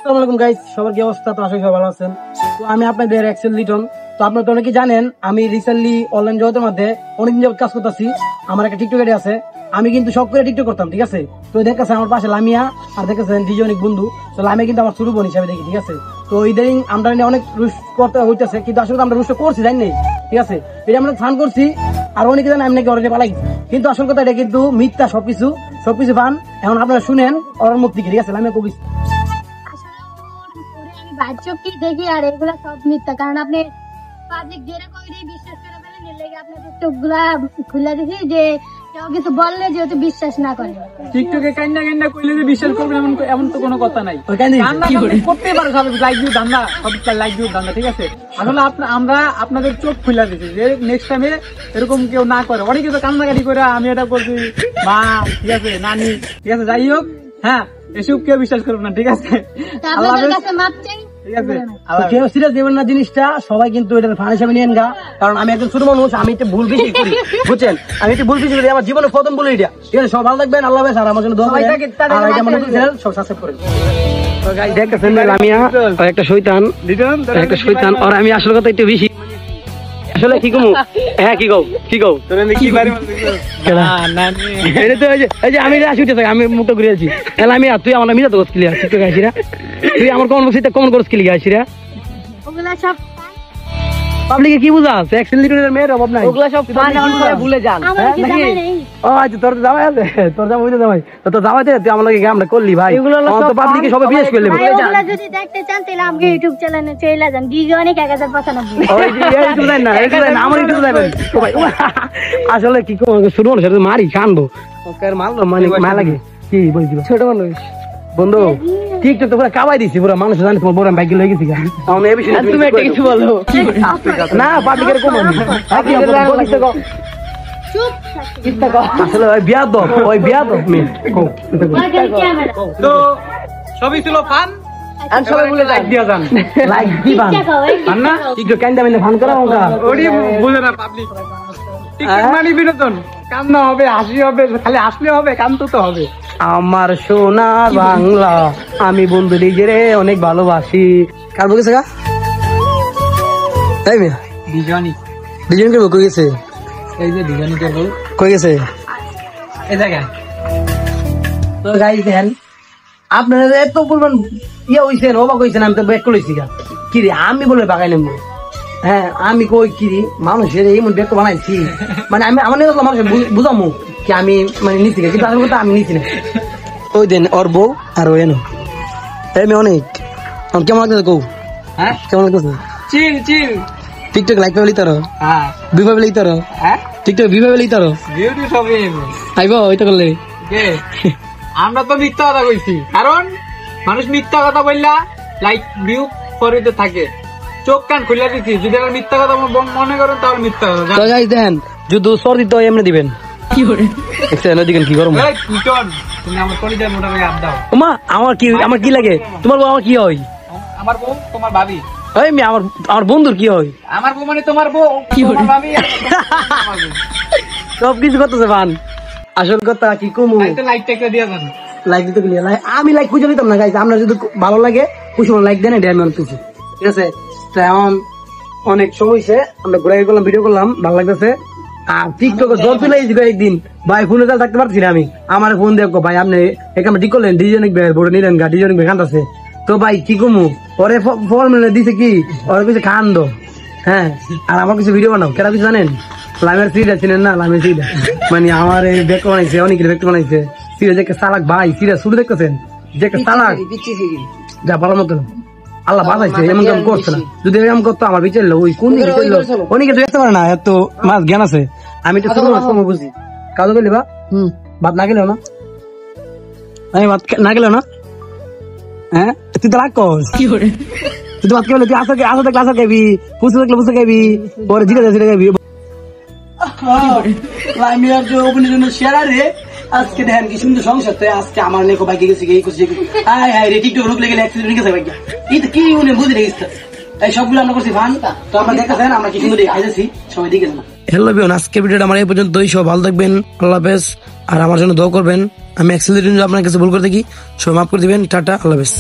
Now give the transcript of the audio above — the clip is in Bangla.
আসসালামু আলাইকুম গাইস, সবার কি অবস্থা? তো আশা করি সবাই ভালো আছেন। তো আমি আপনাদের এক্সেল লিটন। তো আপনারা তো অনেকে জানেন আমি রিসেন্টলি অনলাইন জগতের মধ্যে অনেকদিন যাবত কাজ করতেছি। আমার একটা টিকটক আইডি আছে, আমি কিন্তু সব করে টিকটক করতাম, ঠিক আছে। তো দেখতেছেন আমার পাশে লামিয়া আর দেখতেছেন দুজন বন্ধু। তো লামিয়া কিন্তু আমার ছোট বোন হিসাবে দেখি, ঠিক আছে। তো ইদানিং আমরা অনেক রুশ করতে হইতেছে, কিন্তু আসলে আমরা রুশ করছি জানি নাই, ঠিক আছে। এটা আমরা ফান করছি আর অনেকে জানেন আমি নাকি অলরেডি পালাই, কিন্তু আসল কথা এটা কিন্তু মিথ্যা। সবকিছু ফান। এখন আপনারা শুনেন ওর মুখ থেকে, ঠিক আছে। লামিয়া কবি বাচ্চা দেখি আর এগুলা সব মিথ্যা, কারণ আপনি পাবলিক যেরকম বিশ্বাস করে ফেলেন, এর লাগে আপনাদের চোখগুলা খুলে দিছি যে কেউ কিছু বললে যেহেতু বিশ্বাস না করে। টিকটকে কান্না কান্না কইলে যে বিশ্বাস করবেন এমন তো কোনো কথা নাই। করতে পারো সব লাইক দিও ধান্দা, সব লাইক দিও ধান্দা, ঠিক আছে। আসলে আমরা আপনাদের চোখ খুলে দিছি যে নেক্সট টাইমে এরকম কেউ না করে। অনেকে তো কান্নাকাটি করে আমি এটা করছি মা, ঠিক আছে, নানি, ঠিক আছে, যাই হোক, হ্যাঁ, এসব কেউ বিশ্বাস করবে না, ঠিক আছে। আপনাদের কাছে মাপ চাই, ঠিক আছে। কেউ সিরিয়াস নেবেন না জিনিসটা, সবাই কিন্তু এটা ফান হিসাবে নিয়েন গা। কারণ আমি একজন ছোট মানুষ, আমি একটা ভুল বেশি করি, বুঝছেন। আমি একটা ভুল বেশি করি, আমার জীবনে প্রথম বলে এটা, ঠিক আছে। সব ভালো থাকবেন, আল্লাহ হাফেজ। আর আমার জন্য দোয়া করবেন, আর এটা মনে করেন সব সাবস্ক্রাইব করেন। দেখতেছেন লামিয়া একটা শয়তান আর আমি আসল কথা একটু বেশি আসলে কি কমু। হ্যাঁ, কি কও আমি আমি মুখটা ঘুরে আছি। আমি তুই আমার মিলা তো ক্লিয়ার, ঠিক আছে। তুই আমার কমন করছিস কি লিখে আসিরা ওগুলা সব পাবলিকে কি বুঝাস? এক্সেল লিটনের মেয়ের অভাব নাই, ওগুলা সব ফান অন করে ভুলে যান। ও আচ্ছা, তোর জামাই আছে, তোর জামাই বুঝে জামাই তো জামাইতে তুই আমার লাগে আমরা করলি ভাই। তো পাবলিকে সবাই বিশেষ করলি। ওগুলা যদি দেখতে চান তাহলে আমাকে ইউটিউব চ্যানেলে চলে যান, ডিজনিক 1095। ওই ইউটিউব দেন না, আমার ইউটিউব দেবেন ভাই। আসলে কি শুরু হলো সেটা মারি কানবো, ওকে মারলো মানে মায়া লাগে কি বলি দিবা ছোট মানুষ বন্ধু। টিকটক তো পুরো কাবাই দিছি, পুরো মানুষ জানে তোমার বড় বাইক লয়ে গেছি। তুমি একটা কিছু বলো না, পাবলিকের কম আসলে ওই বিয়াদব তো সবই ছিল ফান। সবাই বলে লাইক দিয়া যান, লাইক দিবান না টিকটক কান্দা মানে ফান করা ওটা ওডি বুঝে না পাবলিক। টিকটক মানে বিনোদন, কান্না হবে, হাসি হবে, খালি হাসলে হবে, কান্দতে তো হবে। আমার সোনা বাংলা, আমি বন্ধু নিজেরে অনেক ভালোবাসি। কার বলেছে গা? তাই মিয়া ডিজাইন করবো কই গেছে? এই যে ডিজাইন করবো কই গেছে? এই জায়গায়। তো গাইস দেন, আপনারা এত বলবেন ইয়ে হইছেন, অবাক হইছেন, আমি তো ব্যাক করেছি গা। কি রে আমি বলে বাগাই নেব? হ্যাঁ, আমি কই কি রে মানুষের এই মন ব্যাক বানাইছি, মানে আমি আমার নিয়ে মানুষের বুঝামু কি আমি মানে নিচ্ছি, কিন্তু আসল কথা আমি নিচ্ছি না। ওই দিন ওর বউ আর ওই এনো আমি অনেক কেমন লাগতেছে কৌ? হ্যাঁ, কেমন লাগতেছে? চিল টিকটক লাইক পাবলি তার, হ্যাঁ, ভিউ পাবলি তার, হ্যাঁ, টিকটক ভিউ পাবলি তার বিউটি সবই আইব ওইটা করলে। আমরা তো মিথ্যা কথা কইছি, কারণ মানুষ মিথ্যা কথা বললা লাইক ভিউ করিতে থাকে। চোখ কান খুলে দিচ্ছি, যদি মিথ্যা কথা মনে করেন তাহলে মিথ্যা কথা। তো গাইস দেন, যদি সর দিতে হয় এমনি দিবেন। কি করে দেখেন কি গরম? তুমি আমার কলিজার মোটা ভাই আপ দাও। ওমা আমার কি লাগে? তোমার বউ আমার কি হয়? আমার বউ তোমার ভাবি। ওই মেয়ে আমার বন্ধুর কি হয়? আমার বউ মানে তোমার বউ, তোমার ভাবি। সবকিছু করতেছে ফান। আসল কথা কি কমু? লাইকটা একটা দিয়ে দেন, লাইক দিতে গেলে আমি লাইক খুঁজে নিতাম না গাইস। আপনার যদি ভালো লাগে খুশি লাইক দেন, এটা আমি অনেক খুশি, ঠিক আছে। এখন অনেক সময় হয়েছে, আমরা ঘুরে করলাম, ভিডিও করলাম, ভালো লাগতেছে। আর টিকটকে জল তুলে একদিন ভাই ফোনে চাল থাকতে পারছি না আমি। আমার ফোন দেখো ভাই, আপনি এখানে ঠিক করলেন ডিজাইনিক ব্যাগ বড় নিলেন গা, ডিজাইনিক ব্যাগ আছে। তো ভাই কি কমু, ওরে ফল মিলে দিছে কি ওরে কিছু খান দো। হ্যাঁ, আর আমার কিছু ভিডিও বানাও, কেন কিছু জানেন? লামের সিরিয়া চিনেন না? লামের সিরিয়া মানে আমার এই ব্যাগ বানাইছে, অনেকের ব্যাগ বানাইছে। সিরিয়া যে চালাক ভাই, সিরিয়া শুরু দেখতেছেন যে চালাক যা ভালো মতো আল্লাহ বাঁচাইছে, এমন কাম করছে না। যদি এরকম করতো আমার বিচারলো ওই কোন দিকে চললো, অনেকে দেখতে পারে না, এত মাছ জ্ঞান আছে। আমি তো ছোট মাছ কমে বুঝি। কাজ করলি বা ভাত না গেলেও না, আমি ভাত না গেলেও না। হ্যাঁ, তুই তো রাগ কর কি করে? তুই তো ভাত খেলে তুই আসা দেখলে আসা খাবি, পুষে দেখলে পুষে খাবি, পরে জিরে জিরে খাবি। লাইমিয়ার যে ওপেনের জন্য শেয়ার রে, আজকে দেখেন কি সুন্দর সংসার। আজকে আমার নেকো বাইকে গেছে এই করছে, হাই হাই রে টিকটক রুক লেগে অ্যাক্সিডেন্ট গেছে বাইক। এই তো কি উনি বুঝে রেখেছে, এই সবগুলো আমরা করছি ফান। তো আমরা দেখতেছেন আমরা কি সুন্দর আইতেছি, সবাই দিকে না। হ্যালো বিয়ন, আজকে ভিডিওটা আমার এই পর্যন্তই। সব ভালো থাকবেন, আল্লাহ হাফেজ। আর আমার জন্য দোয়া করবেন। আমি অ্যাক্সিডেন্ট আপনার কাছে ভুল করে থাকি, সবাই মাফ করে দিবেন। টাটা, আল্লাহ হাফেজ।